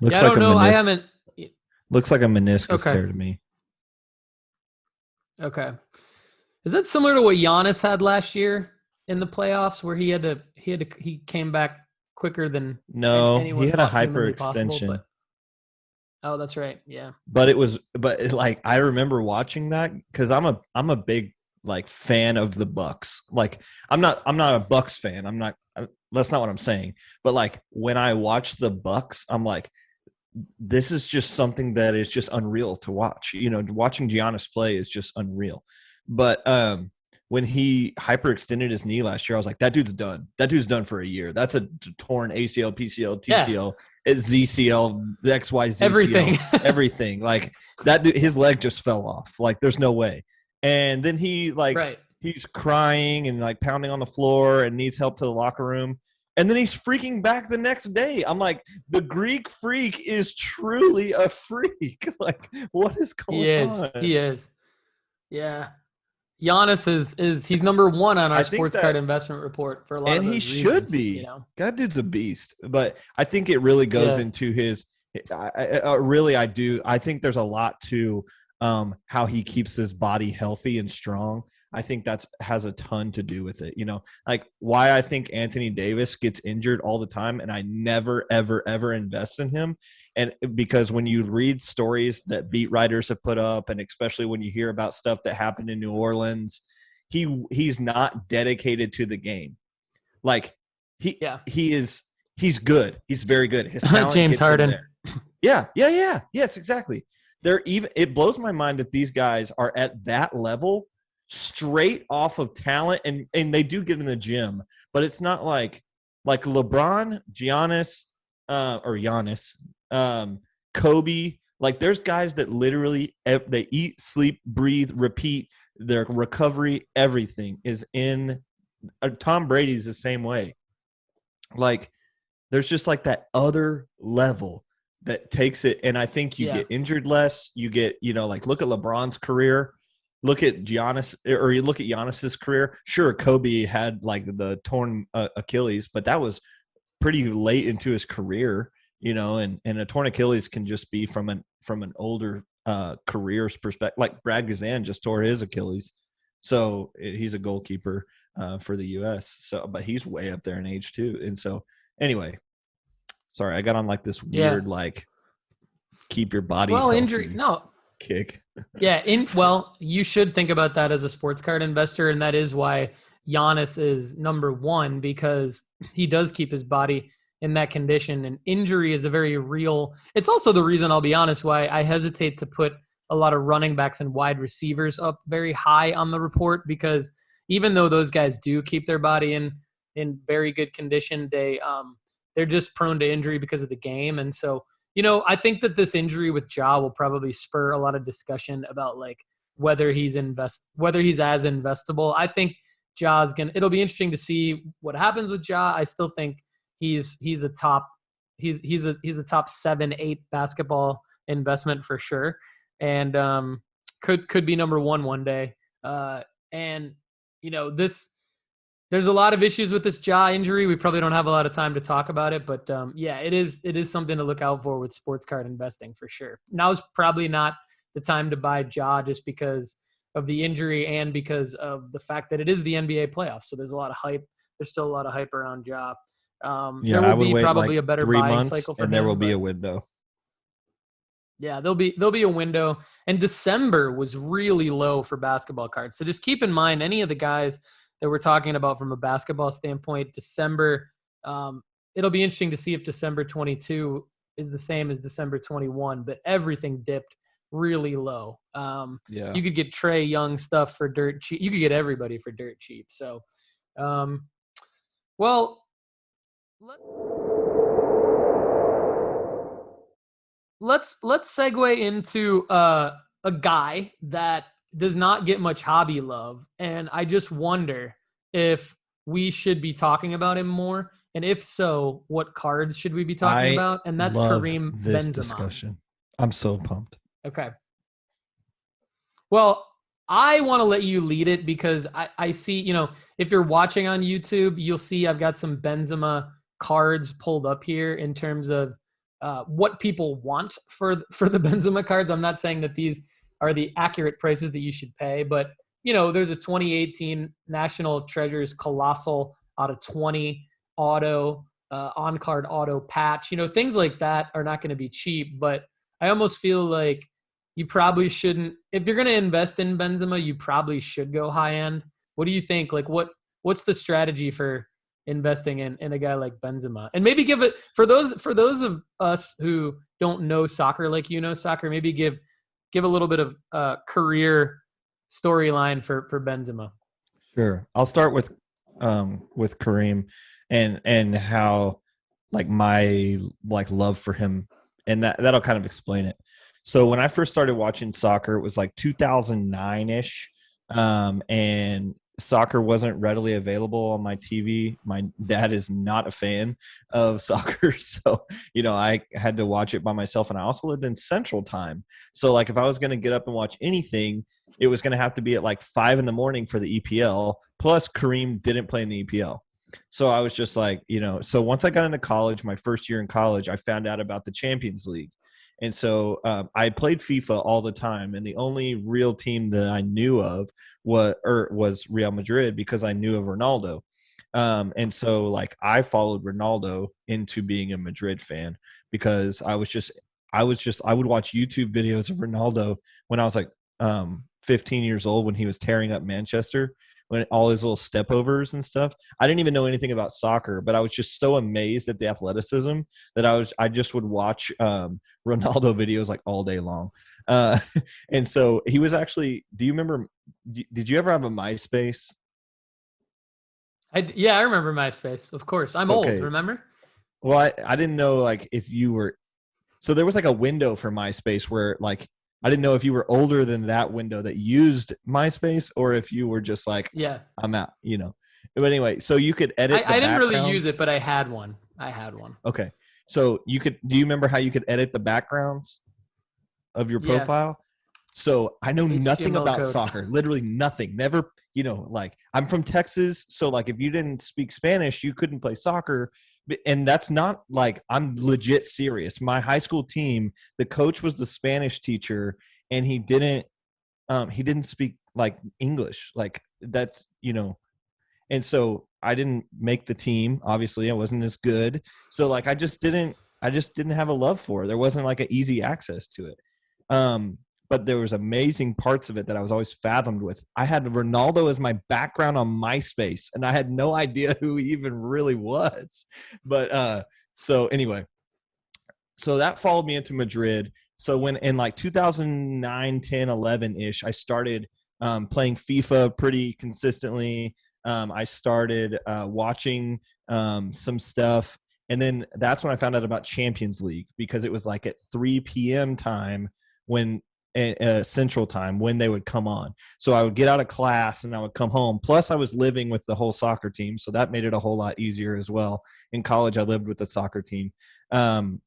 Looks I like don't a know. I meniscus. haven't. Looks like a meniscus Okay. tear to me. Okay. Is that similar to what Giannis had last year in the playoffs, where he came back quicker than No, he anyone had a thought humanly possible? hyperextension. But oh, that's right. Yeah. But it's like I remember watching that because I'm a big like fan of the Bucks. Like I'm not a Bucks fan. I'm not. That's not what I'm saying. But like when I watch the Bucks, I'm like, this is just something that is just unreal to watch. Watching Giannis play is just unreal. But when he hyperextended his knee last year, I was like, that dude's done. That dude's done for a year. That's a torn ACL, PCL, Yeah. TCL, ZCL, Everything. XYZCL, everything. Like that dude, his leg just fell off. Like there's no way. And then Right. he's crying and like pounding on the floor and needs help to the locker room. And then he's freaking back the next day. I'm like, the Greek freak is truly a freak. Like, what is He going is. on? He is. Yeah. Giannis is he's number one on our I think sports card that, investment report for a lot and of he those should reasons, be. That dude's a beast. But I think it really goes Yeah. into his. Really, I do. I think there's a lot to how he keeps his body healthy and strong. I think that's has a ton to do with it. Like why I think Anthony Davis gets injured all the time, and I never, ever, ever invest in him. And because when you read stories that beat writers have put up, and especially when you hear about stuff that happened in New Orleans, he's not dedicated to the game. Like he Yeah. he is he's good. He's very good. His talent James gets him Harden. there. Yeah, yeah, yeah. Yes, exactly. It blows my mind that these guys are at that level straight off of talent, and they do get in the gym, but it's not like LeBron, Giannis, or Giannis, Kobe. Like there's guys that literally they eat, sleep, breathe, repeat. Their recovery, everything is in. Tom Brady's the same way. Like there's just like that other level that takes it. And I think you Yeah. get injured less. You get, like look at LeBron's career, look at Giannis, or you look at Giannis's career. Sure, Kobe had like the torn Achilles, but that was pretty late into his career, and a torn Achilles can just be from an older career's perspective. Like Brad Guzan just tore his Achilles. So he's a goalkeeper for the U.S. So, but he's way up there in age too. And so, anyway, sorry, I got on like this Yeah. weird like keep your body Well, injury. healthy No. kick. Yeah. You should think about that as a sports card investor, and that is why Giannis is number one, because he does keep his body in that condition. And injury is a very real. It's also the reason, I'll be honest, why I hesitate to put a lot of running backs and wide receivers up very high on the report, because even though those guys do keep their body in very good condition, they're just prone to injury because of the game. And so, I think that this injury with Ja will probably spur a lot of discussion about like whether he's as investable. I think it'll be interesting to see what happens with Ja. I still think he's a top he's a top 7-8 basketball investment for sure, and could be number one day. And this there's a lot of issues with this jaw injury. We probably don't have a lot of time to talk about it, but it is something to look out for with sports card investing for sure. Now's probably not the time to buy jaw just because of the injury and because of the fact that it is the NBA playoffs. So there's a lot of hype. There's still a lot of hype around jaw. Yeah, There I will would be wait probably like a better three buying months cycle for and there will him, be but a window. yeah, there'll be a window. And December was really low for basketball cards. So just keep in mind any of the guys that we're talking about from a basketball standpoint, December, it'll be interesting to see if December 22 is the same as December 21, but everything dipped really low. Yeah. You could get Trae Young stuff for dirt cheap. You could get everybody for dirt cheap. So, well, let's segue into a guy that does not get much hobby love, and I just wonder if we should be talking about him more, and if so, what cards should we be talking I about? And that's love Kareem this Benzema. discussion. I'm so pumped. Okay. Well, I want to let you lead it because I see, if you're watching on YouTube, you'll see I've got some Benzema cards pulled up here in terms of what people want for the Benzema cards. I'm not saying that these are the accurate prices that you should pay, but there's a 2018 National Treasures Colossal out of 20 auto, on-card auto patch. Things like that are not going to be cheap, but I almost feel like you probably shouldn't. If you're going to invest in Benzema, you probably should go high-end. What do you think? Like, what's the strategy for investing in a guy like Benzema? And maybe give it, for those of us who don't know soccer like soccer, maybe give a little bit of career storyline for Benzema. Sure. I'll start with Kareem and how my love for him, and that'll kind of explain it. So when I first started watching soccer, it was 2009-ish, and soccer wasn't readily available on my TV. My dad is not a fan of soccer, so I had to watch it by myself, and I also lived in Central Time. So if I was going to get up and watch anything, it was going to have to be at 5 a.m. for the EPL. Plus, Kareem didn't play in the EPL. So I was just so once I got into college, my first year in college, I found out about the Champions League. And so I played FIFA all the time, and the only real team that I knew of was Real Madrid, because I knew of Ronaldo. And so I followed Ronaldo into being a Madrid fan, because I would watch YouTube videos of Ronaldo when I was 15 years old, when he was tearing up Manchester, when all his little stepovers and stuff. I didn't even know anything about soccer, but I was just so amazed at the athleticism that I just would watch Ronaldo videos all day long. And so he was actually, do you remember, did you ever have a MySpace? I remember MySpace. Of course. I'm old, remember? Well, I didn't know if you were, so there was a window for MySpace where I didn't know if you were older than that window that used MySpace, or if you were just I'm out, But anyway, so you could edit. I didn't really use it, but I had one. Okay. So do you remember how you could edit the backgrounds of your profile? So I know nothing about soccer, literally nothing. Never, I'm from Texas. So if you didn't speak Spanish, you couldn't play soccer. And that's not I'm legit serious. My high school team, the coach was the Spanish teacher, and he didn't speak English. That's, and so I didn't make the team. Obviously I wasn't as good. So I just didn't have a love for it. There wasn't an easy access to it. But there was amazing parts of it that I was always fathomed with. I had Ronaldo as my background on MySpace, and I had no idea who he even really was. But so anyway, so that followed me into Madrid. So when in 2009, 10, 11-ish, I started playing FIFA pretty consistently. I started watching some stuff. And then that's when I found out about Champions League, because it was at 3 p.m. time when Central Time, when they would come on. So I would get out of class and I would come home. Plus I was living with the whole soccer team, so that made it a whole lot easier as well. In college I lived with the soccer team, and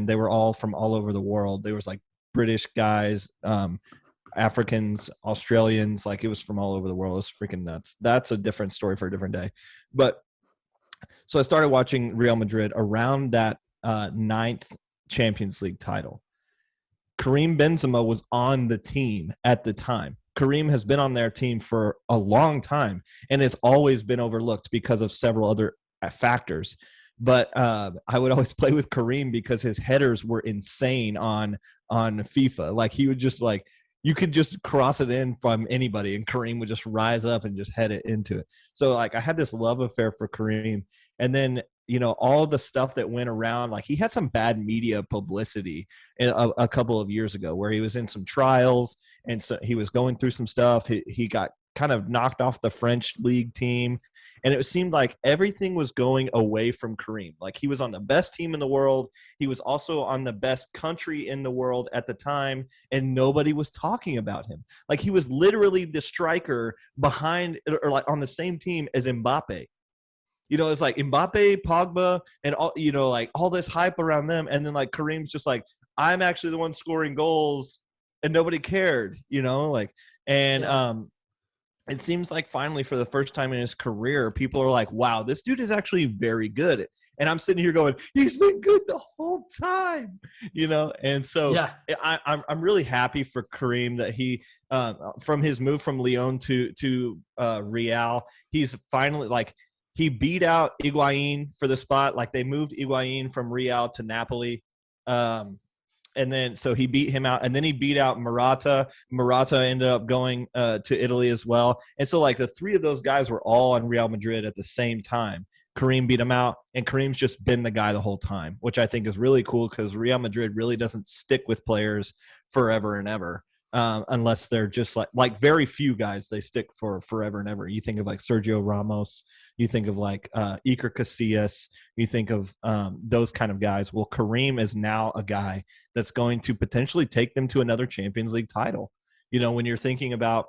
they were all from all over the world. There was British guys, Africans, Australians, it was from all over the world. It was freaking nuts. That's a different story for a different day. But so I started watching Real Madrid around that 9th Champions League title. Kareem Benzema was on the team at the time. Kareem has been on their team for a long time and has always been overlooked because of several other factors. But I would always play with Kareem because his headers were insane on FIFA. He would just you could just cross it in from anybody, and Kareem would just rise up and just head it into it. So I had this love affair for Kareem. And then all the stuff that went around, he had some bad media publicity a couple of years ago, where he was in some trials, and so he was going through some stuff. He got kind of knocked off the French league team, and it seemed like everything was going away from Kareem. He was on the best team in the world. He was also on the best country in the world at the time, and nobody was talking about him. He was literally the striker behind, or on the same team as Mbappe. It's Mbappe, Pogba, and all, all this hype around them. And then Kareem's just I'm actually the one scoring goals, and nobody cared, and it seems like finally for the first time in his career, people are like, wow, this dude is actually very good. And I'm sitting here going, he's been good the whole time, And so Yeah. I'm really happy for Kareem that he, from his move from Lyon to Real, he's finally like, he beat out Higuain for the spot. Like they moved Higuain from Real to Napoli. And then so he beat him out, and then he beat out Morata. Morata ended up going to Italy as well. And so like the three of those guys were all on Real Madrid at the same time. Kareem beat him out, and Kareem's just been the guy the whole time, which I think is really cool because Real Madrid really doesn't stick with players forever and ever. Unless they're just like very few guys, they stick for forever and ever. You think of like Sergio Ramos, you think of like Iker Casillas, you think of those kind of guys. Well, Kareem is now a guy that's going to potentially take them to another Champions League title. When you're thinking about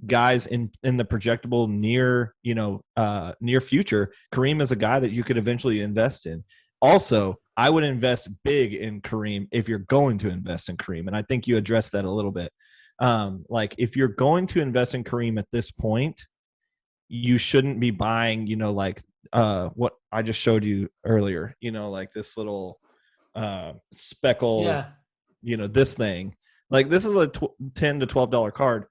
guys in the projectable near future, Kareem is a guy that you could eventually invest in. Also, I would invest big in Kareem if you're going to invest in Kareem. And I think you addressed that a little bit. Like if you're going to invest in Kareem at this point, you shouldn't be buying, what I just showed you earlier, like this little speckle, Yeah. this thing. Like this is a $10 to $12 card.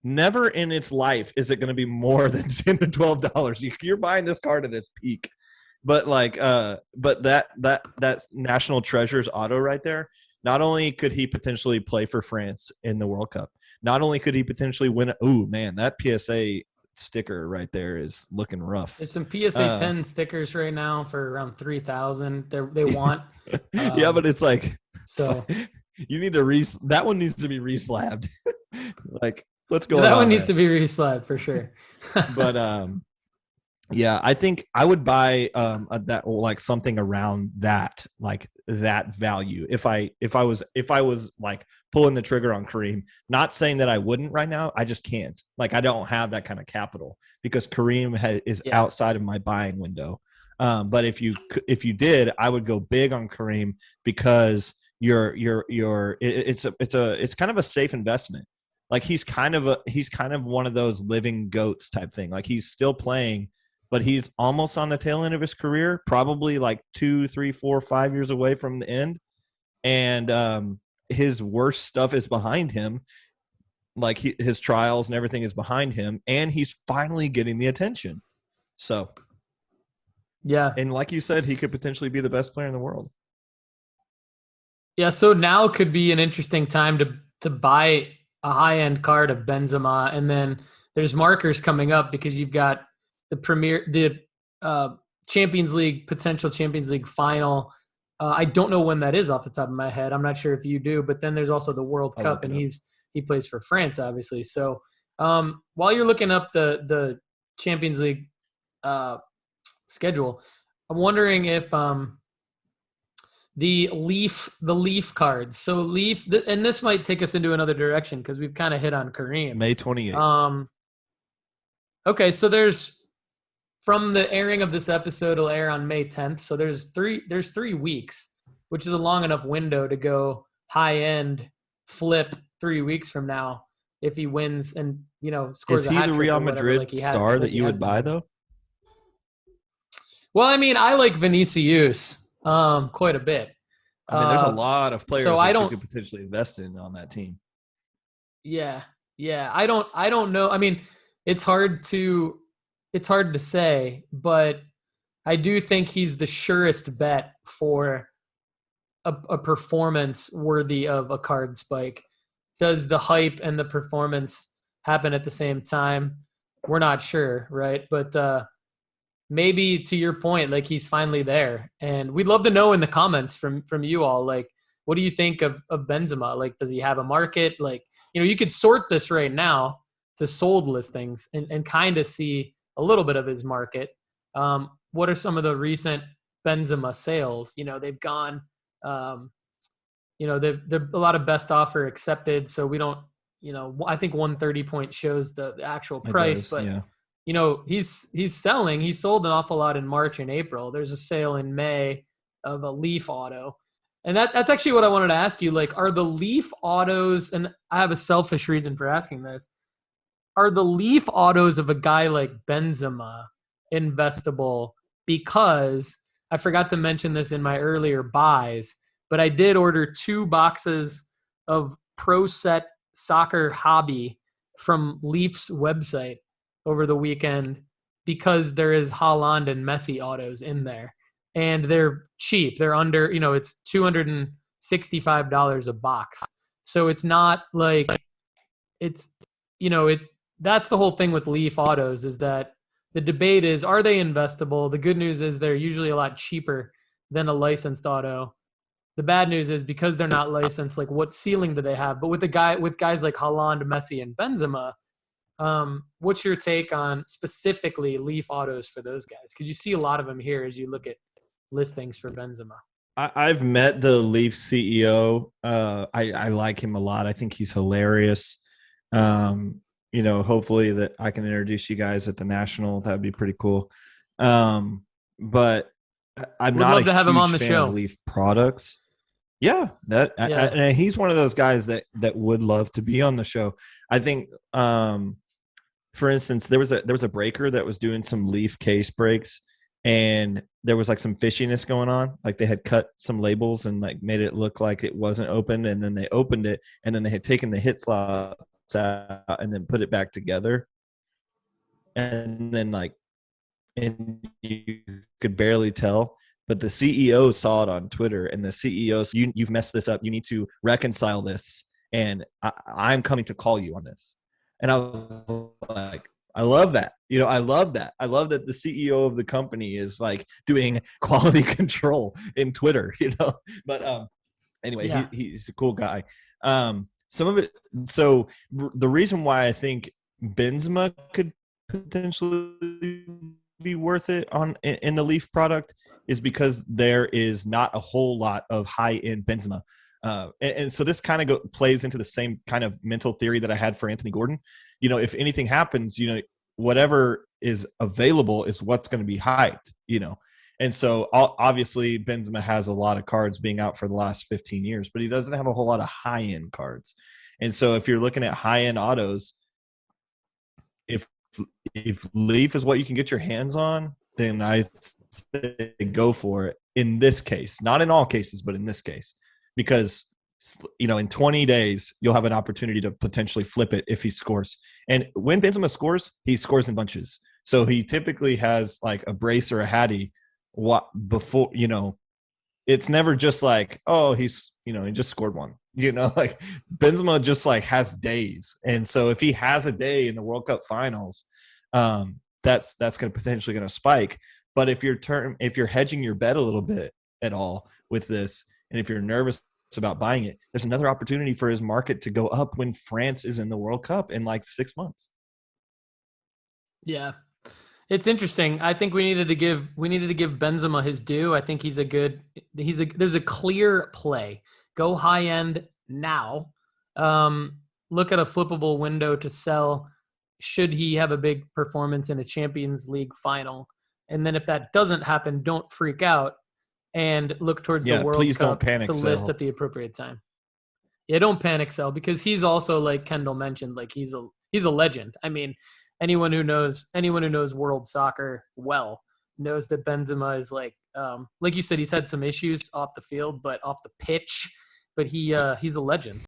Never in its life is it going to be more than $10 to $12. You're buying this card at its peak. But but that's National Treasures auto right there. Not only could he potentially play for France in the World Cup, not only could he potentially win. Oh man, that PSA sticker right there is looking rough. There's some PSA 10 stickers right now for around 3,000. They want. Yeah, but it's like so. You need to that one needs to be reslabbed. Like what's going on? That one needs to be reslabbed for sure. But yeah, I think I would buy that like something around that, like that value. If I was like pulling the trigger on Kareem, not saying that I wouldn't right now, I just can't. Like I don't have that kind of capital because Kareem is outside of my buying window. But if you did, I would go big on Kareem because it's kind of a safe investment. Like he's kind of one of those living goats type thing. Like he's still playing, but he's almost on the tail end of his career, probably like 2, 3, 4, 5 years away from the end. And his worst stuff is behind him. Like his trials and everything is behind him, and he's finally getting the attention. So, yeah. And like you said, he could potentially be the best player in the world. Yeah, so now could be an interesting time to buy a high-end card of Benzema, and then there's markers coming up because you've got the Champions League, potential Champions League final. I don't know when that is off the top of my head. I'm not sure if you do, but then there's also the World Cup, and he plays for France, obviously. So while you're looking up the Champions League schedule, I'm wondering if the Leaf cards. So Leaf, and this might take us into another direction because we've kind of hit on Kareem. May 28th. Okay, so there's from the airing of this episode, it'll air on May 10th. So there's 3 weeks, which is a long enough window to go high end flip 3 weeks from now if he wins and scores. Is he the Real Madrid star that you would buy though? Well, I mean, I like Vinicius quite a bit. I mean, there's a lot of players that you could potentially invest in on that team. Yeah. I don't know. I mean, it's hard to say, but I do think he's the surest bet for a performance worthy of a card spike. Does the hype and the performance happen at the same time? We're not sure, right? But maybe to your point, like he's finally there. And we'd love to know in the comments from you all, like, what do you think of Benzema? Like, does he have a market? Like, you could sort this right now to sold listings and kind of see a little bit of his market. What are some of the recent Benzema sales? They've gone, they're a lot of best offer accepted. So we don't, I think 130 point shows the actual price, but he's selling. He sold an awful lot in March and April. There's a sale in May of a Leaf auto. And that's actually what I wanted to ask you. Like, are the Leaf autos, and I have a selfish reason for asking this, are the Leaf autos of a guy like Benzema investable? Because I forgot to mention this in my earlier buys, but I did order 2 boxes of Pro Set Soccer Hobby from Leaf's website over the weekend because there is Haaland and Messi autos in there. And they're cheap. They're under, it's $265 a box. So it's not like it's, it's that's the whole thing with Leaf autos is that the debate is, are they investable? The good news is they're usually a lot cheaper than a licensed auto. The bad news is because they're not licensed, like what ceiling do they have? But with guys like Haaland, Messi, and Benzema, what's your take on specifically Leaf autos for those guys? Because you see a lot of them here as you look at listings for Benzema. I've met the Leaf CEO. I like him a lot. I think he's hilarious. Hopefully that I can introduce you guys at the National. That'd be pretty cool. But I'm not love to have him on the fan show. of Leaf products. Yeah, and he's one of those guys that would love to be on the show. I think, for instance, there was a breaker that was doing some Leaf case breaks, and there was like some fishiness going on. Like they had cut some labels and like made it look like it wasn't open, and then they opened it, and then they had taken the hit slots out and then put it back together, and then and you could barely tell. But the CEO saw it on Twitter, and the CEO said, you've messed this up. You need to reconcile this, and I'm coming to call you on this. And I was like, I love that. I love that. I love that the CEO of the company is like doing quality control in Twitter, But anyway, Yeah. he's a cool guy. Some of it. So the reason why I think Benzema could potentially be worth it in the Leaf product is because there is not a whole lot of high-end Benzema. And so this kind of plays into the same kind of mental theory that I had for Anthony Gordon. If anything happens, whatever is available is what's going to be hyped, And so obviously Benzema has a lot of cards being out for the last 15 years, but he doesn't have a whole lot of high-end cards. And so if you're looking at high-end autos, if Leaf is what you can get your hands on, then I say go for it in this case. Not in all cases, but in this case. Because, in 20 days, you'll have an opportunity to potentially flip it if he scores. And when Benzema scores, he scores in bunches. So he typically has like a brace or a hattie before, it's never just like, oh, he just scored one. Like Benzema just like has days. And so if he has a day in the World Cup finals, that's going to potentially going to spike. But if you're hedging your bet a little bit at all with this, and if you're nervous about buying it, there's another opportunity for his market to go up when France is in the World Cup in like 6 months. Yeah. It's interesting. I think we needed to give Benzema his due. I think there's a clear play. Go high end now. Look at a flippable window to sell should he have a big performance in a Champions League final. And then if that doesn't happen, don't freak out and look towards the World please Cup don't panic to list at the appropriate time. Yeah, don't panic sell, because he's also, like Kendall mentioned, like he's a legend. I mean, anyone who knows world soccer well knows that Benzema is like you said, he's had some issues off the field, but off the pitch, but he's a legend.